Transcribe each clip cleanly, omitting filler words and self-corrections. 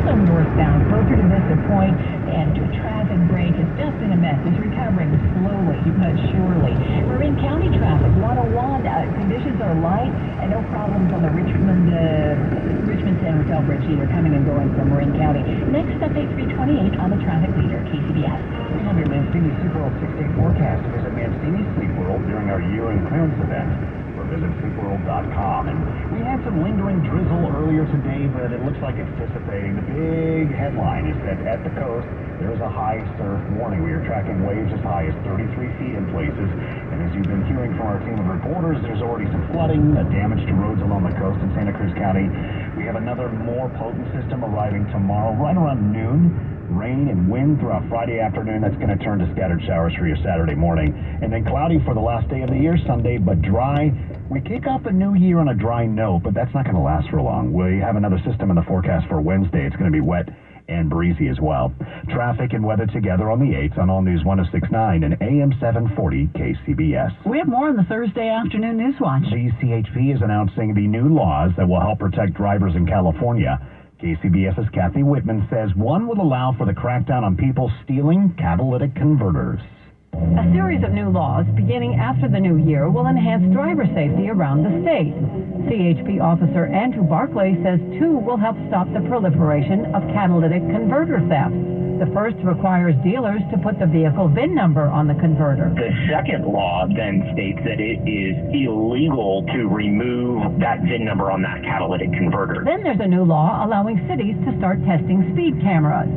also northbound, closer to Vista Point, and a traffic break has just been a mess. It's recovering slowly but surely. Marin County traffic, 101, conditions are light and no problems on the Richmond-San Rafael Bridge either, coming and going from Marin County. Next update, 328 on the traffic leader, KCBS. 300 Mancini SuperWorld 6-day forecast. Visit Mancini SuperWorld during our year-end clearance event. Visit SuperWorld.com. And we had some lingering drizzle earlier today, but it looks like it's dissipating. The big headline is that at the coast, there is a high surf warning. We are tracking waves as high as 33 feet in places. And as you've been hearing from our team of reporters, there's already some flooding, damage to roads along the coast in Santa Cruz County. We have another more potent system arriving tomorrow right around noon. Rain and wind throughout Friday afternoon. That's going to turn to scattered showers for you Saturday morning. And then cloudy for the last day of the year, Sunday, but dry. We kick off the new year on a dry note, but that's not going to last for long. We have another system in the forecast for Wednesday. It's going to be wet and breezy as well. Traffic and weather together on the 8th on All News 106.9 and AM 740 KCBS. We have more on the Thursday afternoon News Watch. The CHP is announcing the new laws that will help protect drivers in California. KCBS's Kathy Whitman says one will allow for the crackdown on people stealing catalytic converters. A series of new laws beginning after the new year will enhance driver safety around the state. CHP officer Andrew Barclay says two will help stop the proliferation of catalytic converter theft. The first requires dealers to put the vehicle VIN number on the converter. The second law then states that it is illegal to remove that VIN number on that catalytic converter. Then there's a new law allowing cities to start testing speed cameras.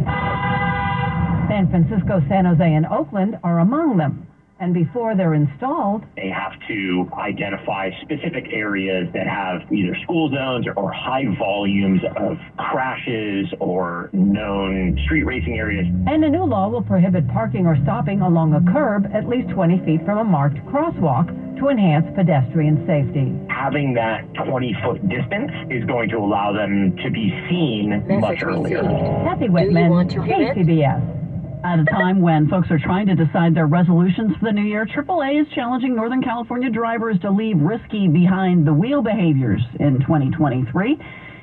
San Francisco, San Jose, and Oakland are among them. And before they're installed, they have to identify specific areas that have either school zones or high volumes of crashes or known street racing areas. And a new law will prohibit parking or stopping along a curb at least 20 feet from a marked crosswalk to enhance pedestrian safety. Having that 20-foot distance is going to allow them to be seen much earlier. Kathy Whitman, KCBS. At a time when folks are trying to decide their resolutions for the new year, AAA is challenging Northern California drivers to leave risky behind-the-wheel behaviors in 2023.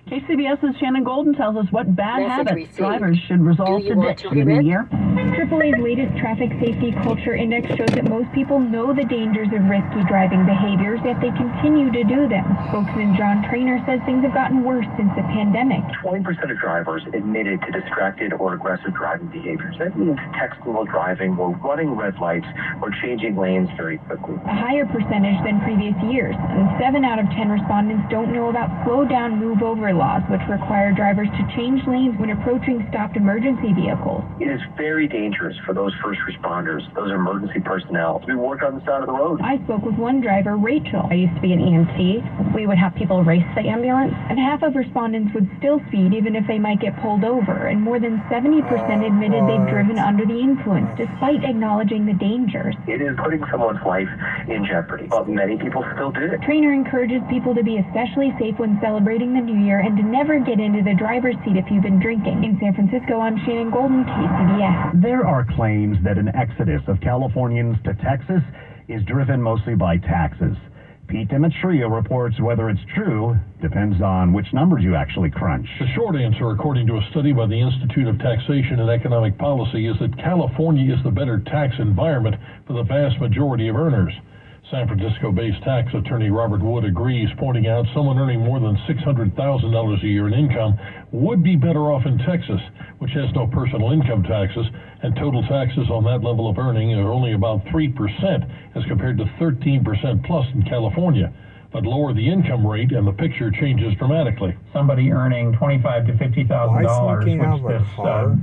KCBS's Shannon Golden tells us what bad habits drivers should resolve to ditch in the new year. AAA's latest Traffic Safety Culture Index shows that most people know the dangers of risky driving behaviors, yet they continue to do them. Spokesman John Trainer says things have gotten worse since the pandemic. 20% of drivers admitted to distracted or aggressive driving behaviors. That means texting while driving, or running red lights, or changing lanes very quickly. A higher percentage than previous years. And 7 out of 10 respondents don't know about slow down, move over laws, which require drivers to change lanes when approaching stopped emergency vehicles. It is very dangerous for those first responders, those emergency personnel, to work on the side of the road. I spoke with one driver, Rachel. I used to be an EMT. We would have people race the ambulance, and half of respondents would still speed even if they might get pulled over, and more than 70% admitted they've driven under the influence despite acknowledging the dangers. It is putting someone's life in jeopardy, but many people still do it. Trainer encourages people to be especially safe when celebrating the new year and to never get into the driver's seat if you've been drinking. In San Francisco, I'm Shannon Golden, KCBS. There are claims that an exodus of Californians to Texas is driven mostly by taxes. Pete Demetrio reports whether it's true depends on which numbers you actually crunch. The short answer, according to a study by the Institute of Taxation and Economic Policy, is that California is the better tax environment for the vast majority of earners. San Francisco-based tax attorney Robert Wood agrees, pointing out someone earning more than $600,000 a year in income would be better off in Texas, which has no personal income taxes, and total taxes on that level of earning are only about 3% as compared to 13% plus in California. But lower the income rate and the picture changes dramatically. Somebody earning $25,000 to $50,000, which this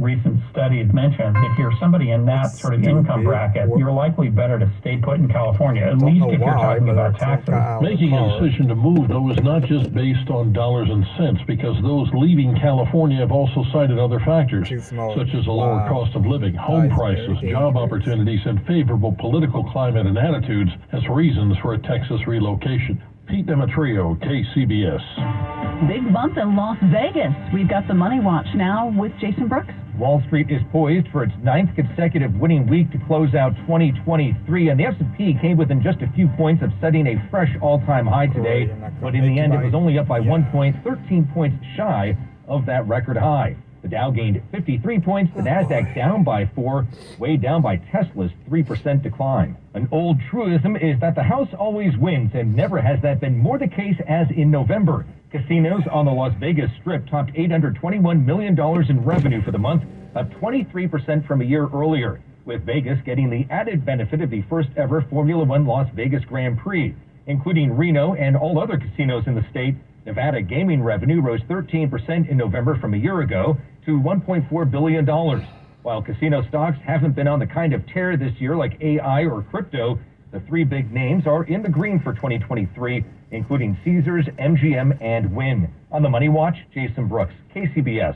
recent study has mentioned, if you're somebody in that sort of income bracket, you're likely better to stay put in California, at least if you're talking about taxes. Making a decision to move, though, is not just based on dollars and cents, because those leaving California have also cited other factors, such as a lower cost of living, home prices, job opportunities, and favorable political climate and attitudes as reasons for a Texas relocation. Pete Demetrio, KCBS. Big month in Las Vegas. We've got the Money Watch now with Jason Brooks. Wall Street is poised for its 9th consecutive winning week to close out 2023, and the S&P came within just a few points of setting a fresh all-time high today, but in the end it was only up by 1 point, 13 points shy of that record high. The Dow gained 53 points, the Nasdaq down by 4, weighed down by Tesla's 3% decline. An old truism is that the house always wins, and never has that been more the case as in November. Casinos on the Las Vegas Strip topped $821 million in revenue for the month, up 23% from a year earlier, with Vegas getting the added benefit of the first ever Formula One Las Vegas Grand Prix. Including Reno and all other casinos in the state, Nevada gaming revenue rose 13% in November from a year ago to $1.4 billion. While casino stocks haven't been on the kind of tear this year like AI or crypto, the three big names are in the green for 2023, including Caesars, MGM, and Wynn. On the Money Watch, Jason Brooks, KCBS.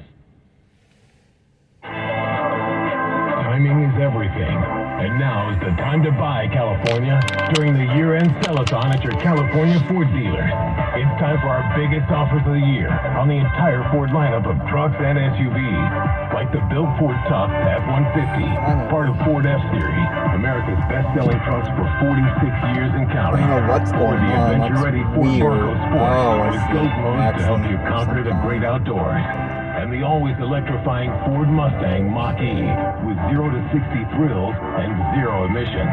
Timing is everything, and now is the time to buy, California. During the year-end sell-a-thon at your California Ford dealer, it's time for our biggest offers of the year on the entire Ford lineup of trucks and SUVs, like the built Ford Tough F-150, part of Ford F-Series, America's best-selling trucks for 46 years and counting. I don't know what's or going the on. adventure-ready Ford Bronco Sport with ghost modes to help you conquer the great outdoors. And the always electrifying Ford Mustang Mach-E with 0 to 60 thrills and 0 emissions.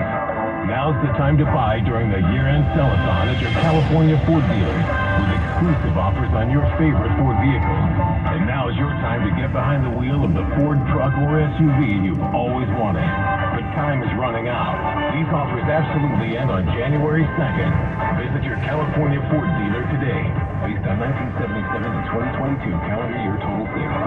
Now's the time to buy during the year-end sell-a-thon at your California Ford dealers with exclusive offers on your favorite Ford vehicles. And now is your time to get behind the wheel of the Ford truck or SUV you've always wanted. But time is running out. These offers absolutely end on January 2nd. Visit your California Ford dealer today. Based on 1977 to 2022 calendar year total sales.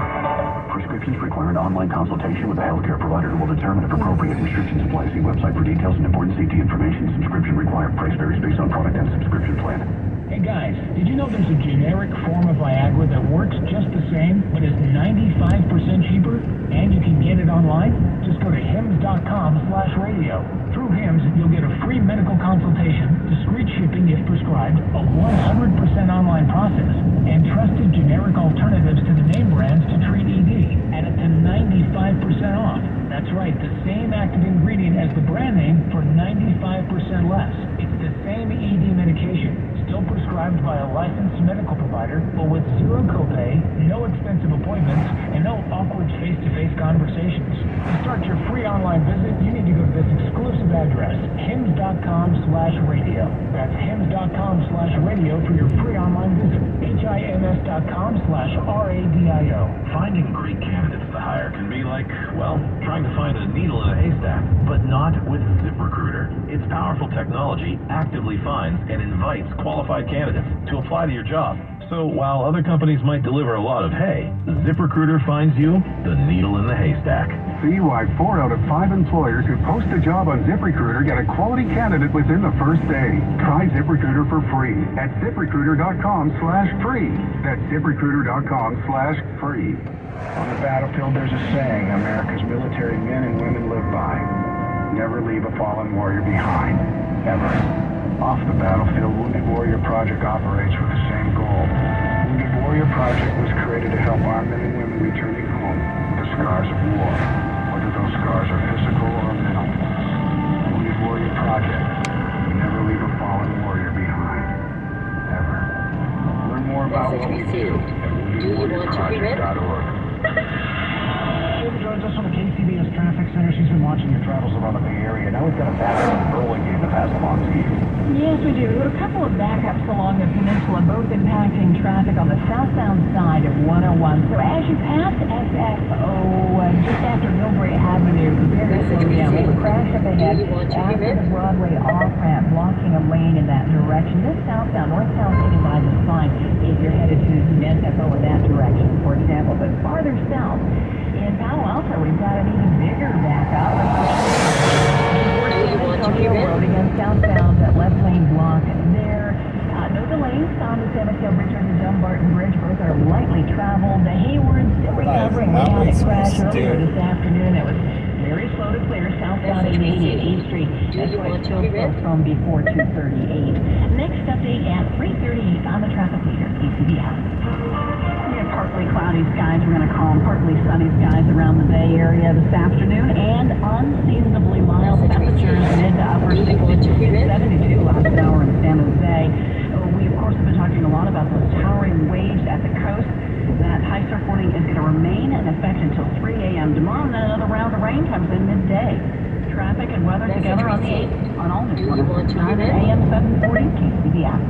Prescriptions require an online consultation with a healthcare provider who will determine if appropriate restrictions apply. See website for details and important safety information. Subscription required. Price varies based on product and subscription plan. Hey guys, did you know there's a generic form of Viagra that works just the same, but is 95% cheaper, and you can get it online? Just go to hims.com/radio. Through Hims, you'll get a free medical consultation, discreet shipping if prescribed, a 100% online process, and trusted generic alternatives to the name brands to treat ED, at up to 95% off. That's right, the same active ingredient as the brand name for 95% less. It's the same ED medication, still prescribed by a licensed medical provider, but with zero copay, no expensive appointments, and no awkward face-to-face conversations. To start your free online visit, you need to go to this exclusive address, hims.com/radio. That's hims.com/radio for your free online visit. HIMS.com/RADIO. Finding great candidates to hire can be like, well, trying to find a needle in a haystack, but not with ZipRecruiter. Its powerful technology actively finds and invites qualified candidates to apply to your job. So while other companies might deliver a lot of hay, ZipRecruiter finds you the needle in the haystack. See why 4 out of 5 employers who post a job on ZipRecruiter get a quality candidate within the first day. Try ZipRecruiter for free at ZipRecruiter.com/free. That's ZipRecruiter.com/free. On the battlefield, there's a saying America's military men and women live by. Never leave a fallen warrior behind, ever. Off the battlefield, Wounded Warrior Project operates with the same goal. Wounded Warrior Project was created to help our men and women returning home with the scars of war, whether those scars are physical or mental. Wounded Warrior Project. Never leave a fallen warrior behind, ever. Learn more about what we do at woundedwarriorproject.org. Jim joins us from the KCBS Traffic Center. She's been watching your travels around the Bay Area. Now we've got a battle in Burlingame to pass along to you. Yes, we do. We've got a couple of backups along the peninsula, both impacting traffic on the southbound side of 101. So as you pass SFO, just after Millbrae Avenue, prepare to slow down. We have a crash up ahead after the Broadway off-ramp, blocking a lane in that direction. This southbound, north-south 85 is fine if you're headed to SFO in that direction, for example. But farther south, in Palo Alto, we've got an even bigger backup. Antonio Road again, southbound, that left lane block there. No delays on the San Mateo Bridge or the Dumbarton Bridge. Both are lightly traveled. The Hayward still recovering. We had a crash earlier this afternoon. It was very slow to clear southbound 88 at 8th Street. That's why it's still slow from before 238. Next update at 3:30 on the traffic leader, KCBS. Partly cloudy skies, we're going to call them partly sunny skies around the Bay Area this afternoon, and unseasonably mild temperatures mid to upper 60s, 72 last hour in San Jose. We, of course, have been talking a lot about those towering waves at the coast. That high surf warning is going to remain in effect until 3 a.m. tomorrow, and then another round of rain comes in midday. Traffic and weather together on the 8th on all news 109 AM 740 KCBS.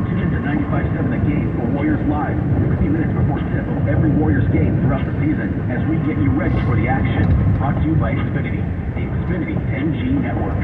Tune in to 95.7 The Game for Warriors Live, 60 minutes before tip of every Warriors game throughout the season as we get you ready for the action. Brought to you by Xfinity, the Xfinity 10G network.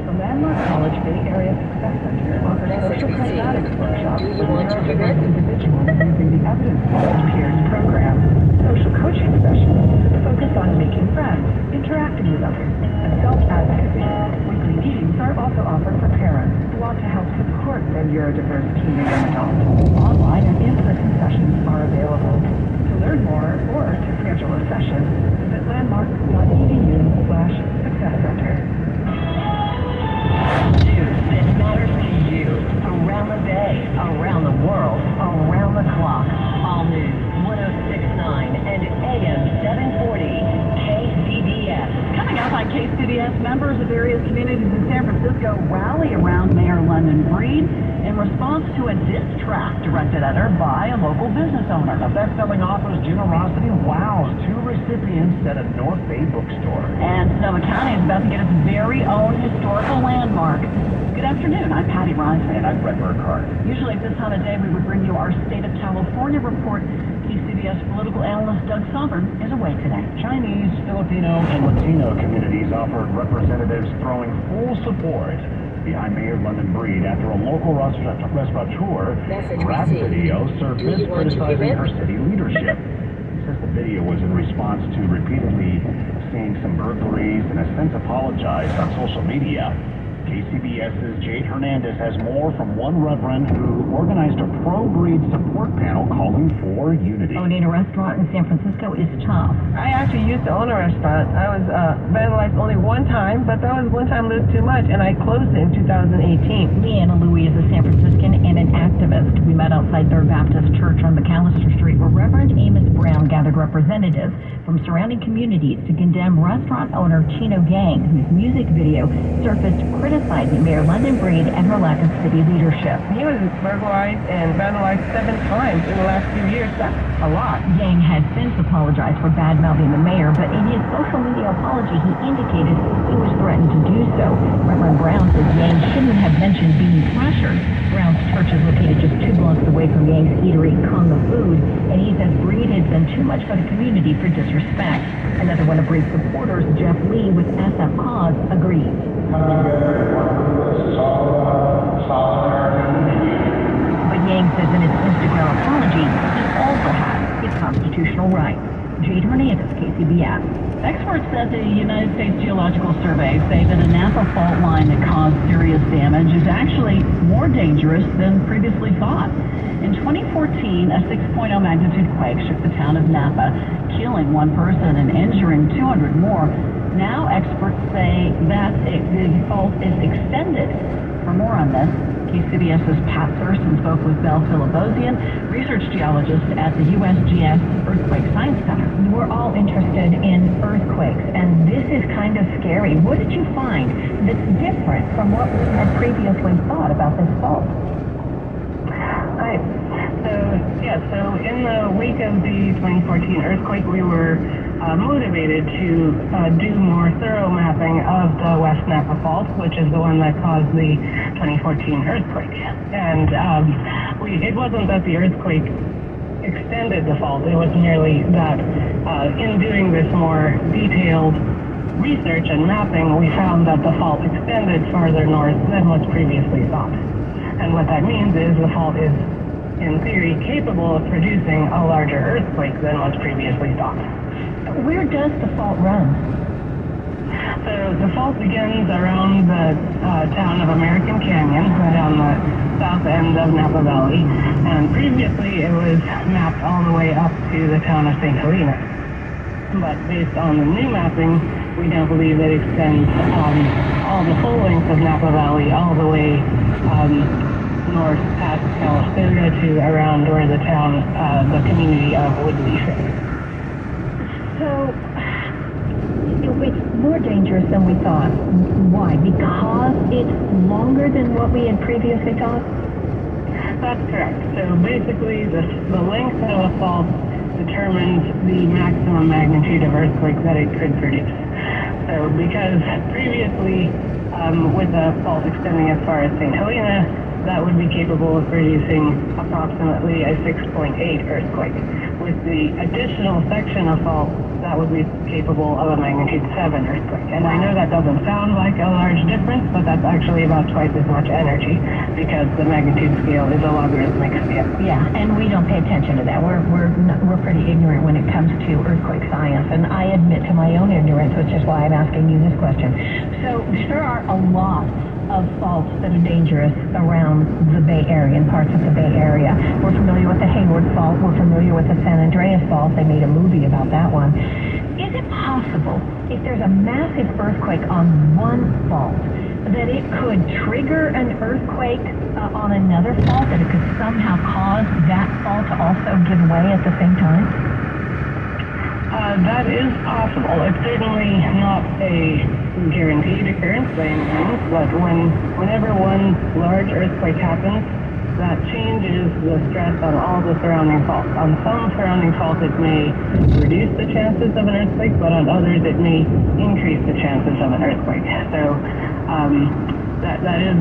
The Landmark College Bay Area Success Center offers social pragmatics workshops with neurodiverse individuals using the evidence-based peers program. Social coaching sessions focus on making friends, interacting with others, and self-advocacy. Weekly meetings are also offered for parents who want to help support their neurodiverse teen and young adults. Online and in-person sessions are available. To learn more or to schedule a session, visit landmark.edu/successcenter. News that matters to you around the day, around the world, around the clock. All news 106.9 and AM 740 KCBS. Coming up on KCBS, members of various communities in San Francisco rally around Mayor London Breed in response to a diss track directed at her by a local business owner. A best-selling author's generosity wows two recipients at a North Bay bookstore. And Sonoma County is about to get its very own historical landmark. Good afternoon, I'm Patty Rising. And I'm Brett Burkhardt. Usually at this time of day, we would bring you our State of California report. KCBS political analyst Doug Sovereign is away today. Chinese, Filipino, and Latino communities offered representatives throwing full support behind Mayor London Breed after a local restaurateur rap video surfaced criticizing her city leadership. He says the video was in response to repeatedly seeing some burglaries and has since apologized on social media. KCBS's Jade Hernandez has more from one reverend who organized a pro-breed support panel calling for unity. Owning a restaurant in San Francisco is tough. I actually used to own a restaurant. I was vandalized only one time, but that was one time lived too much, and I closed it in 2018. Leanna Louie is a San Franciscan and an activist. We met outside Third Baptist Church on McAllister Street, where Reverend Amos Brown gathered representatives from surrounding communities to condemn restaurant owner Chino Gang, whose music video surfaced criticizing Mayor London Breed and her lack of city leadership. He was burglarized and vandalized 7 times in the last few years. That's a lot. Yang has since apologized for bad-mouthing the mayor, but in his social media apology, he indicated he was threatened to do so. Reverend Brown says Yang shouldn't have mentioned being pressured. Brown's church is located just 2 blocks away from Yang's eatery, Kung the Food, and he says Breed has done too much for the community for disrespect. Another one of Breed's supporters, Jeff Lee with SF Cause, agrees. But Yang says in his Instagram apology, he also has his constitutional rights. Jade Hernandez, KCBS. Experts at the United States Geological Survey say that a Napa fault line that caused serious damage is actually more dangerous than previously thought. In 2014, a 6.0 magnitude quake shook the town of Napa, killing 1 person and injuring 200 more. Now experts say that the fault is extended. For more on this, KCBS's Pat Thurston spoke with Belle Philibosian, research geologist at the USGS Earthquake Science Center. We're all interested in earthquakes, and this is kind of scary. What did you find that's different from what we had previously thought about this fault? So in the wake of the 2014 earthquake, we were motivated to do more thorough mapping of the West Napa Fault, which is the one that caused the 2014 earthquake. And it wasn't that the earthquake extended the fault, it was merely that in doing this more detailed research and mapping, we found that the fault extended farther north than was previously thought. And what that means is the fault is, in theory, capable of producing a larger earthquake than was previously thought. Where does the fault run? So the fault begins around the town of American Canyon, right on the south end of Napa Valley, and previously it was mapped all the way up to the town of St. Helena. But based on the new mapping, we now believe it extends all the full length of Napa Valley all the way north past Calistoga to around where the town, the community of Woodleaf is. So, it's more dangerous than we thought. Why? Because it's longer than what we had previously thought? That's correct. So basically, the length of a fault determines the maximum magnitude of earthquake that it could produce. So because previously, with a fault extending as far as St. Helena, that would be capable of producing approximately a 6.8 earthquake. With the additional section of fault, that would be capable of a magnitude 7 earthquake. And I know that doesn't sound like a large difference, but that's actually about twice as much energy because the magnitude scale is a logarithmic scale. Yeah, and we don't pay attention to that. We're pretty ignorant when it comes to earthquake science, and I admit to my own ignorance, which is why I'm asking you this question. So there are a lot of faults that are dangerous around the Bay Area and parts of the Bay Area. We're familiar with the Hayward Fault. We're familiar with the San Andreas Fault. They made a movie about that one. Is it possible, if there's a massive earthquake on one fault, that it could trigger an earthquake on another fault, that it could somehow cause that fault to also give way at the same time? That is possible. It's certainly not a guaranteed occurrence by any means, but whenever one large earthquake happens, that changes the stress on all the surrounding faults. On some surrounding faults, it may reduce the chances of an earthquake, but on others, it may increase the chances of an earthquake. So that is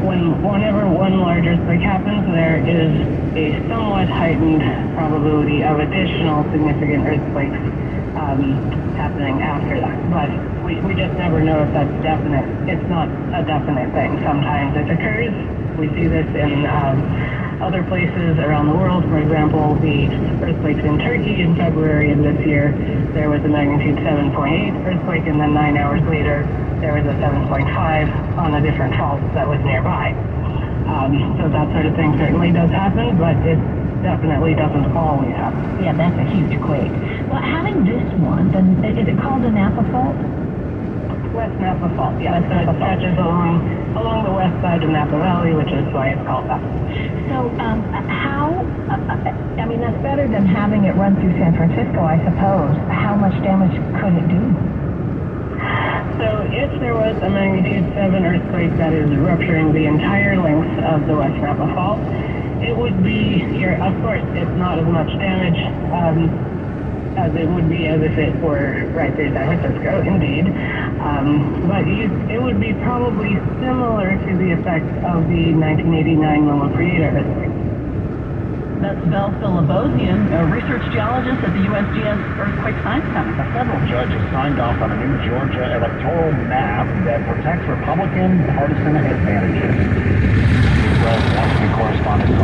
whenever one large earthquake happens, there is a somewhat heightened probability of additional significant earthquakes happening after that. But we just never know if that's definite. It's not a definite thing. Sometimes it occurs. We see this in other places around the world. For example, the earthquakes in Turkey in February of this year, there was a magnitude 7.8 earthquake, and then 9 hours later, there was a 7.5 on a different fault that was nearby. So that sort of thing certainly does happen, but it definitely doesn't always happen. Yeah, that's a huge quake. Well, having this one, then is it called a Napa Fault? West Napa Fault, yeah. So it stretches along the west side of Napa Valley, which is why it's called that. So I mean, that's better than having it run through San Francisco, I suppose. How much damage could it do? So if there was a magnitude 7 earthquake that is rupturing the entire length of the West Napa Fault, it would be, of course, it's not as much damage as it would be as if it were right through San Francisco, indeed. But it would be probably similar to the effects of the 1989 Loma Prieta earthquake. That's Val Filibosian, a research geologist at the USGS Earthquake Science Center. A federal judge has signed off on a new Georgia electoral map that protects Republican partisan advantages. Washington correspondent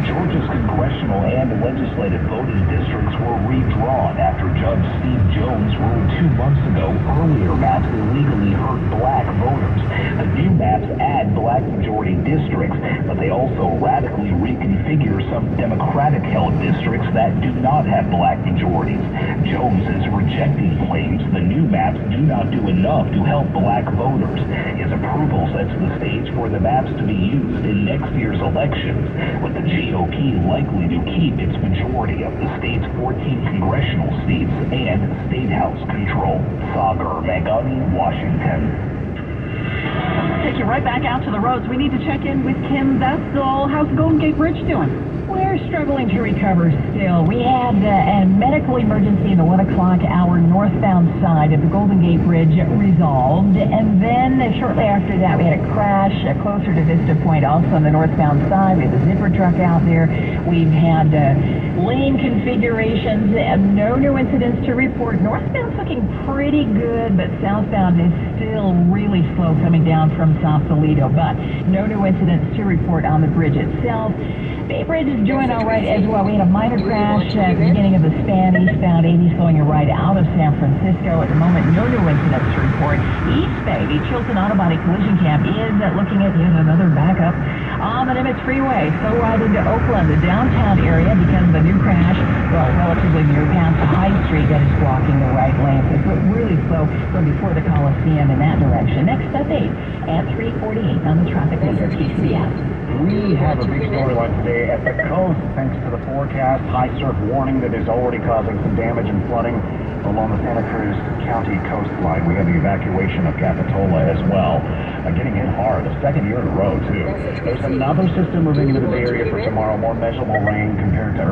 Georgia's congressional and legislative voting districts were redrawn after Judge Steve Jones ruled 2 months ago earlier maps illegally hurt black voters. The new maps add black majority districts, but they also radically reconfigure some Democratic-held districts that do not have black majorities. Jones is rejecting claims the new maps do not do enough to help black voters. His approval sets the stage for the maps to be used in next year's elections, with the GOP likely to keep its majority of the state's 14 congressional seats and state house control. Sagar Megani, Washington. Take you right back out to the roads. We need to check in with Kim Vestal. How's Golden Gate Bridge doing? We're struggling to recover still. We had a medical emergency in the 1 o'clock hour northbound side of the Golden Gate Bridge resolved. And then shortly after that, we had a crash closer to Vista Point, also on the northbound side. We had the zipper truck out there. We've had lane configurations and no new incidents to report. Northbound's looking pretty good, but southbound is still really slow coming down from South Toledo. But no new incidents to report on the bridge itself. Bay Bridge is doing all right as well. We had a minor crash at the beginning of the span, eastbound 80 slowing a right out of San Francisco. At the moment, no new incidents to report. East Bay, the Chilton Auto Body Collision Cam is looking at yet another backup on the Nimitz Freeway. So right into Oakland, the downtown area, because of the new crash, well, relatively near past High Street, that is blocking the right lane. So it's really slow from before the Coliseum in that direction. Next update at 3:48 on the traffic leader, TCBS. We have a big storyline today at the coast, thanks to the forecast. High surf warning that is already causing some damage and flooding along the Santa Cruz County coastline. We have the evacuation of Capitola as well. Getting hit hard, the second year in a row, too. There's another system moving into the Bay Area for tomorrow, more measurable rain compared to